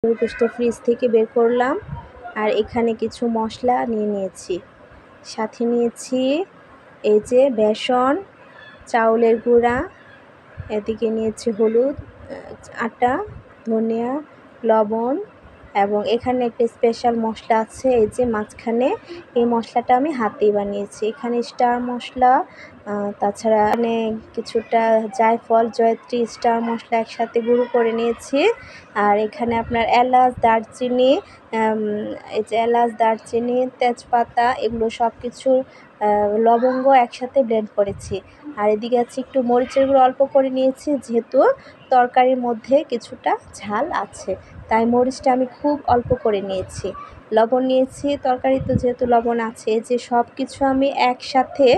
গোশত ফ্রিজ থেকে বের করলাম আর এখানে কিছু মশলা নিয়েছি। সাথে নিয়েছি এই যে বেসন, চাউলের গুঁড়া, এদিকে নিয়েছি হলুদ, আটা, ধনিয়া, লবণ এবং এখানে একটা স্পেশাল মশলা আছে এই যে মাঝখানে। এই মশলাটা আমি হাতেই বানিয়েছি। এখানে স্টার মশলা, তাছাড়া এখানে কিছুটা জায়ফল, জয়ত্রী, স্টার মশলা একসাথে গুঁড়ো করে নিয়েছি। আর এখানে আপনার এলাচ, দারচিনি, এই যে এলাচ, দারচিনি, তেজপাতা, এগুলো সব কিছু লবঙ্গ একসাথে ব্লেন্ড করেছি। আর এদিকে আছে একটু মরিচের গুঁড়ো অল্প করে নিয়েছি, যেহেতু তরকারির মধ্যে কিছুটা ঝাল আছে, তাই মরিচটা আমি খুব অল্প করে নিয়েছি। লবণ নিয়েছি, তরকারিতে যেহেতু লবণ আছে। যে সব কিছু আমি একসাথে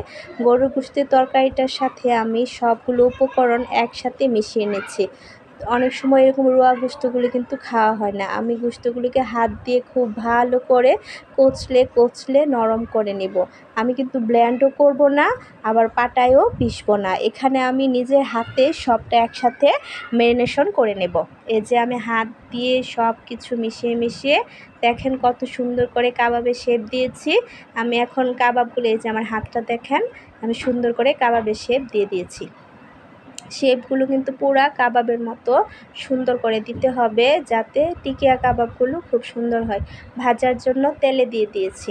গরুর গোশতের তরকারিটার সাথে আমি সবগুলো উপকরণ একসাথে মিশিয়ে নিচ্ছি। অনেক সময় এরকম রোয়া গোশতগুলি কিন্তু খাওয়া হয় না। আমি গোশতগুলিকে হাত দিয়ে খুব ভালো করে কচলে নরম করে নেব। আমি কিন্তু ব্লেন্ডও করব না, আবার পাটায়ও পিষবো না। এখানে আমি নিজের হাতে সবটা একসাথে ম্যারিনেশন করে নেব। এই যে আমি হাত দিয়ে সব কিছু মিশিয়ে দেখেন কত সুন্দর করে কাবাবের শেপ দিয়েছি। আমি এখন কাবাবগুলো, এই যে আমার হাতটা দেখেন, আমি সুন্দর করে কাবাবের শেপ দিয়ে দিয়েছি। শেপগুলো কিন্তু পুরা কাবাবের মতো সুন্দর করে দিতে হবে, যাতে টিকিয়া কাবাবগুলো খুব সুন্দর হয়। ভাজার জন্য তেলে দিয়ে দিয়েছি।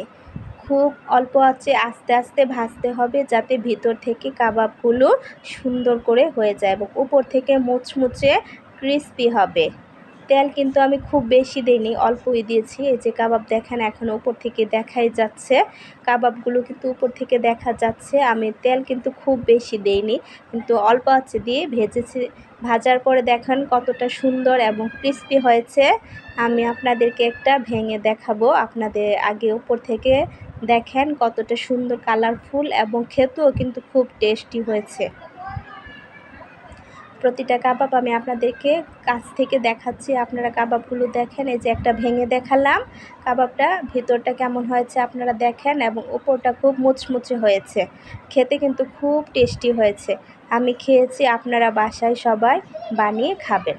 খুব অল্প আঁচে আস্তে আস্তে ভাজতে হবে, যাতে ভিতর থেকে কাবাবগুলো সুন্দর করে হয়ে যায় এবং উপর থেকে মুচমুচে ক্রিস্পি হবে। তেল কিন্তু আমি খুব বেশি দিইনি, অল্পই দিয়েছি। এই যে কাবাব দেখেন এখন উপর থেকে দেখাই যাচ্ছে, কাবাবগুলো কিন্তু উপর থেকে দেখা যাচ্ছে। আমি তেল কিন্তু খুব বেশি দেইনি, কিন্তু অল্প আঁচে দিয়ে ভেজেছি। ভাজার পরে দেখেন কতটা সুন্দর এবং ক্রিস্পি হয়েছে। আমি আপনাদেরকে একটা ভেঙে দেখাবো। আপনাদের আগে উপর থেকে দেখেন কতটা সুন্দর কালারফুল এবং খেতেও কিন্তু খুব টেস্টি হয়েছে। প্রতিটা কাবাব আমি আপনাদেরকে কাছ থেকে দেখাচ্ছি, আপনারা কাবাবগুলো দেখেন। এই যে একটা ভেঙে দেখালাম, কাবাবটা ভিতরটা কেমন হয়েছে আপনারা দেখেন, এবং উপরটা খুব মুচমুচে হয়েছে। খেতে কিন্তু খুব টেস্টি হয়েছে। আমি খেয়েছি, আপনারা বাসায় সবাই বানিয়ে খাবেন।